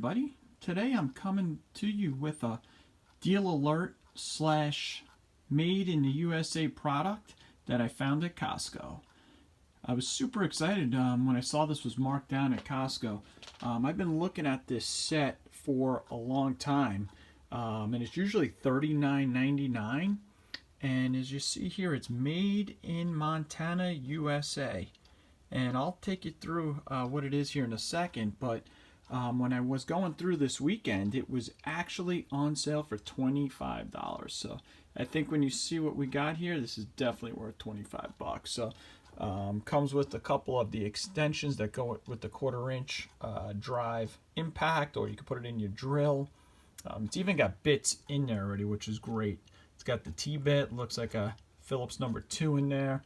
everybody. Today I'm coming to you with a deal alert slash made in the USA product that I found at Costco. I was super excited when I saw this was marked down at Costco. I've been looking at this set for a long time, and it's usually $39.99. And as you see here, it's made in Montana, USA. And I'll take you through what it is here in a second, but when I was going through this weekend, it was actually on sale for $25. So I think when you see what we got here, this is definitely worth 25 bucks. So comes with a couple of the extensions that go with the 1/4 inch drive impact, or you can put it in your drill. It's even got bits in there already, which is great. It's got the T-bit, looks like a Phillips #2 in there.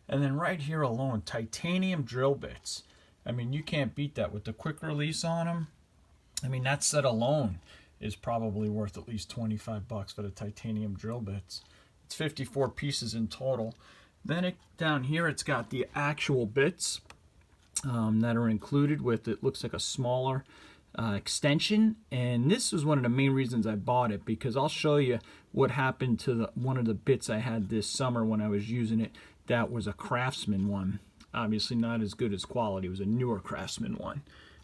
And then right here alone, titanium drill bits. I mean, you can't beat that with the quick release on them. I mean, that set alone is probably worth at least 25 bucks for the titanium drill bits. It's 54 pieces in total. Then down here, it's got the actual bits that are included with it. Looks like a smaller extension, and this was one of the main reasons I bought it, because I'll show you what happened to one of the bits I had this summer when I was using it. That was a Craftsman one. Obviously not as good as quality. It was a newer Craftsman one.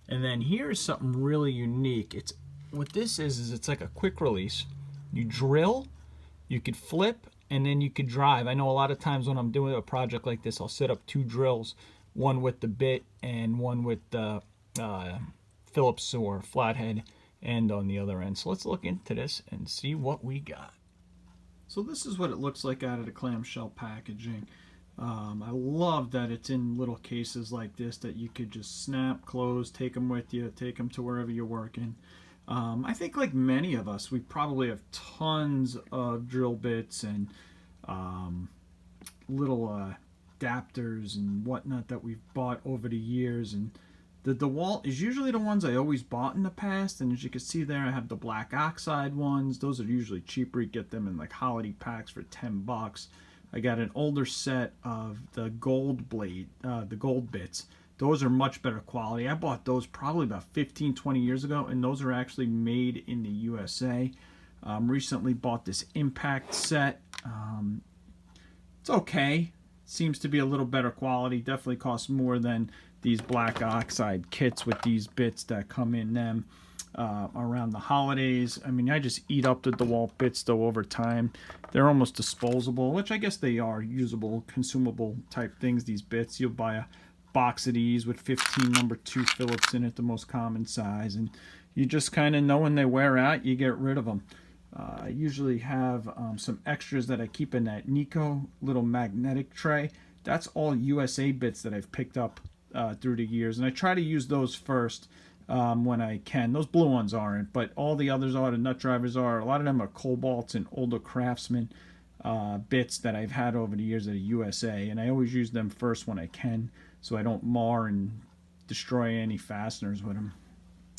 And then here's something really unique. It's what this is it's like a quick release. You drill, you could flip, and then you could drive. I know a lot of times when I'm doing a project like this, I'll set up 2 drills, one with the bit and one with the Phillips or flathead end on the other end. So let's look into this and see what we got. So this is what it looks like out of the clamshell packaging. I love that it's in little cases like this that you could just snap, close, take them with you, take them to wherever you're working. I think like many of us, we probably have tons of drill bits and little adapters and whatnot that we've bought over the years. And the Dewalt is usually the ones I always bought in the past. And as you can see there, I have the black oxide ones. Those are usually cheaper. You get them in like holiday packs for 10 bucks. I got an older set of the gold bits. Those are much better quality. I bought those probably about 15, 20 years ago, and those are actually made in the USA. Recently bought this impact set. It's okay. Seems to be a little better quality. Definitely costs more than these black oxide kits with these bits that come in them around the holidays. I mean, I just eat up the Dewalt bits though over time. They're almost disposable, which I guess they are, usable, consumable type things, these bits. You'll buy a box of these with 15 #2 Phillips in it, the most common size, and you just kind of know when they wear out, you get rid of them. I usually have some extras that I keep in that Nico little magnetic tray. That's all USA bits that I've picked up through the years, and I try to use those first when I can. Those blue ones aren't, but all the others are. The nut drivers are. A lot of them are Cobalts and older Craftsman bits that I've had over the years at the USA, and I always use them first when I can, so I don't mar and destroy any fasteners with them.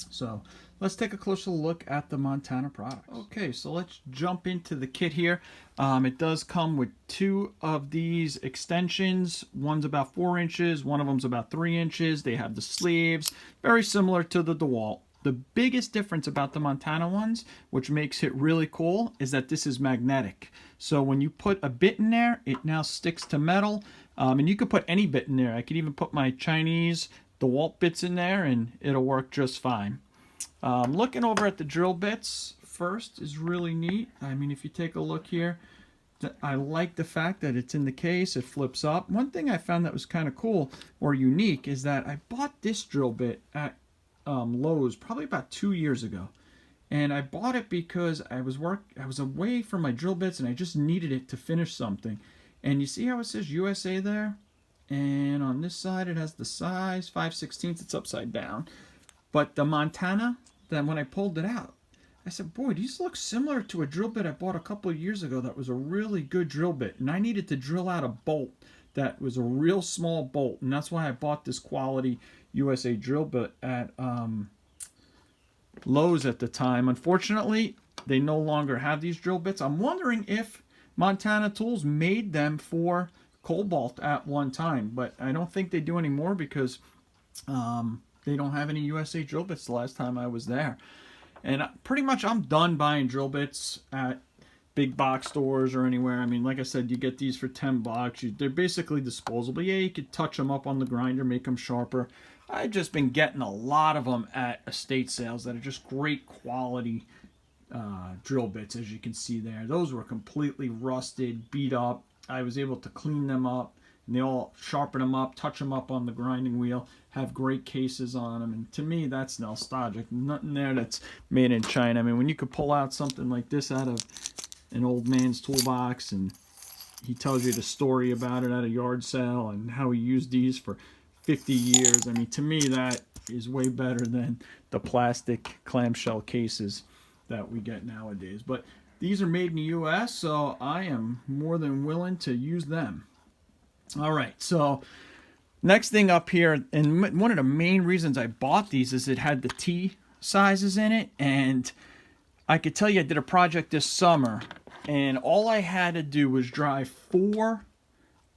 So let's take a closer look at the Montana products. Okay, so let's jump into the kit here. It does come with 2 of these extensions. One's about 4 inches, one of them's about 3 inches. They have the sleeves, very similar to the Dewalt. The biggest difference about the Montana ones, which makes it really cool, is that this is magnetic. So when you put a bit in there, it now sticks to metal. And you could put any bit in there. I could even put my Chinese Dewalt bits in there and it'll work just fine. Looking over at the drill bits first is really neat. I mean, if you take a look here, I like the fact that it's in the case, it flips up. One thing I found that was kind of cool or unique is that I bought this drill bit at Lowe's probably about 2 years ago. And I bought it because I was away from my drill bits and I just needed it to finish something. And you see how it says USA there? And on this side it has the size, 5/16. It's upside down. But the Montana, then when I pulled it out, I said, boy, these look similar to a drill bit I bought a couple of years ago that was a really good drill bit. And I needed to drill out a bolt that was a real small bolt. And that's why I bought this quality USA drill bit at Lowe's at the time. Unfortunately, they no longer have these drill bits. I'm wondering if Montana Tools made them for Cobalt at one time. But I don't think they do anymore because they don't have any USA drill bits the last time I was there. And pretty much I'm done buying drill bits at big box stores or anywhere. I mean, like I said, you get these for 10 bucks. They're basically disposable. Yeah, you could touch them up on the grinder, make them sharper. I've just been getting a lot of them at estate sales that are just great quality drill bits, as you can see there. Those were completely rusted, beat up. I was able to clean them up, and they all sharpen them up, touch them up on the grinding wheel, have great cases on them. And to me, that's nostalgic. Nothing there that's made in China. I mean, when you could pull out something like this out of an old man's toolbox, and he tells you the story about it at a yard sale and how he used these for 50 years. I mean, to me, that is way better than the plastic clamshell cases that we get nowadays. But these are made in the US, so I am more than willing to use them. All right, so next thing up here, and one of the main reasons I bought these is it had the T sizes in it, and I could tell you I did a project this summer, and all I had to do was drive 4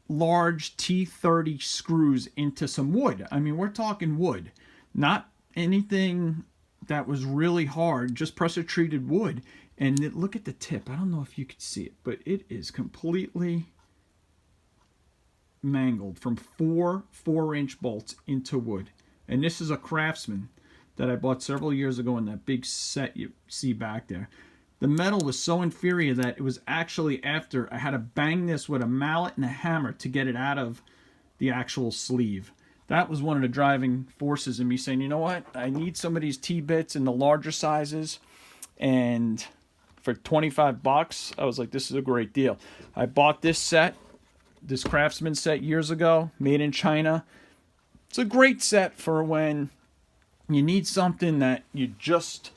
large T30 screws into some wood. I mean, we're talking wood, not anything that was really hard, just pressure treated wood. And look at the tip. I don't know if you could see it, but it is completely mangled from 4 4-inch bolts into wood. And this is a Craftsman that I bought several years ago in that big set you see back there. The metal was so inferior that it was actually after I had to bang this with a mallet and a hammer to get it out of the actual sleeve. That was one of the driving forces in me saying, you know what, I need some of these T-bits in the larger sizes, and for 25 bucks, I was like, this is a great deal. I bought this set, this Craftsman set years ago, made in China. It's a great set for when you need something that you just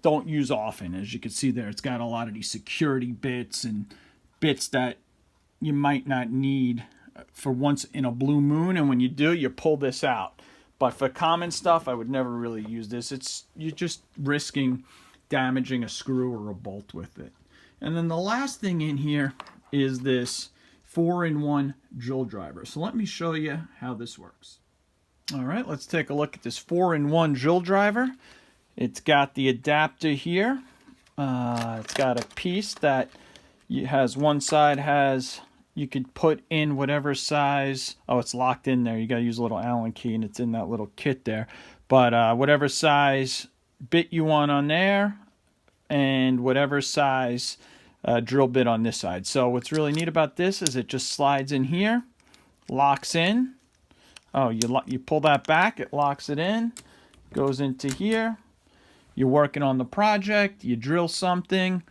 don't use often. As you can see there, it's got a lot of these security bits and bits that you might not need for once in a blue moon, and when you do, you pull this out. But for common stuff, I would never really use this. You're just risking damaging a screw or a bolt with it. And then the last thing in here is this 4-in-1 drill driver. So let me show you how this works. All right, let's take a look at this 4-in-1 drill driver. It's got the adapter here. It's got a piece that has one side has, you could put in whatever size. Oh, it's locked in there. You got to use a little Allen key, and it's in that little kit there. But whatever size bit you want on there, and whatever size drill bit on this side. So what's really neat about this is it just slides in here, locks in. Oh, you pull that back, it locks it in, goes into here. You're working on the project, you drill something,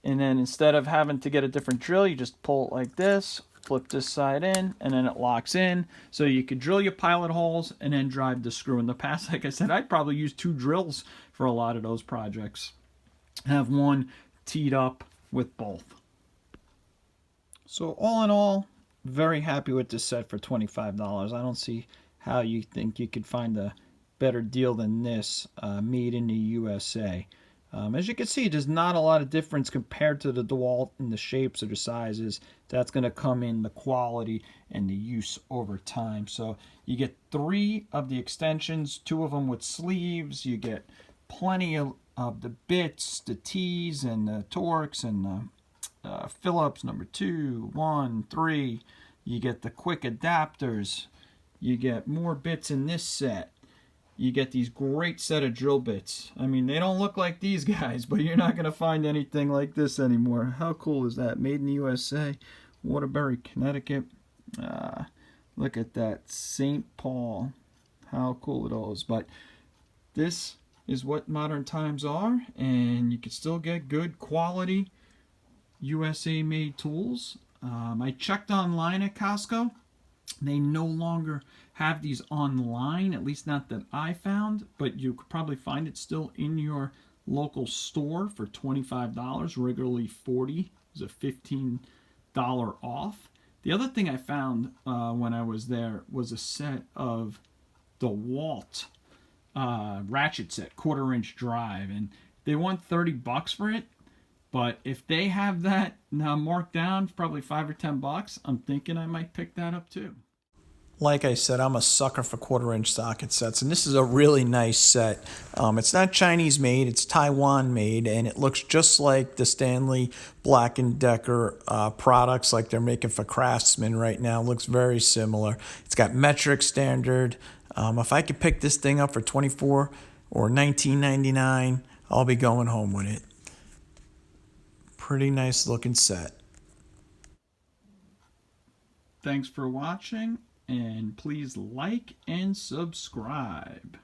and then instead of having to get a different drill, you just pull it like this, flip this side in, and then it locks in. So you could drill your pilot holes and then drive the screw. In the past, like I said, I'd probably use 2 drills for a lot of those projects. Have one teed up with both. So all in all, very happy with this set for $25. I don't see how you think you could find a better deal than this made in the USA. As you can see, there's not a lot of difference compared to the Dewalt in the shapes or the sizes. That's going to come in the quality and the use over time. So you get 3 of the extensions, 2 of them with sleeves. You get plenty of the bits, the T's and the Torx and the Phillips number 2, 1, 3. You get the quick adapters. You get more bits in this set. You get these great set of drill bits. I mean, they don't look like these guys, but you're not going to find anything like this anymore. How cool is that? Made in the USA, Waterbury, Connecticut. Look at that, St. Paul. How cool are those? But this is what modern times are, and you can still get good quality USA made tools. I checked online at Costco. They no longer have these online, at least not that I found, but you could probably find it still in your local store for $25, regularly $40. It's a $15 off. The other thing I found when I was there was a set of Dewalt ratchet set, 1/4-inch drive, and they want $30 for it. But if they have that now marked down, probably $5 or $10, I'm thinking I might pick that up too. Like I said, I'm a sucker for 1/4-inch socket sets, and this is a really nice set. It's not Chinese made, it's Taiwan made, and it looks just like the Stanley Black & Decker products like they're making for Craftsman right now. It looks very similar. It's got metric standard. If I could pick this thing up for $24 or $19.99, I'll be going home with it. Pretty nice looking set. Thanks for watching, and please like and subscribe.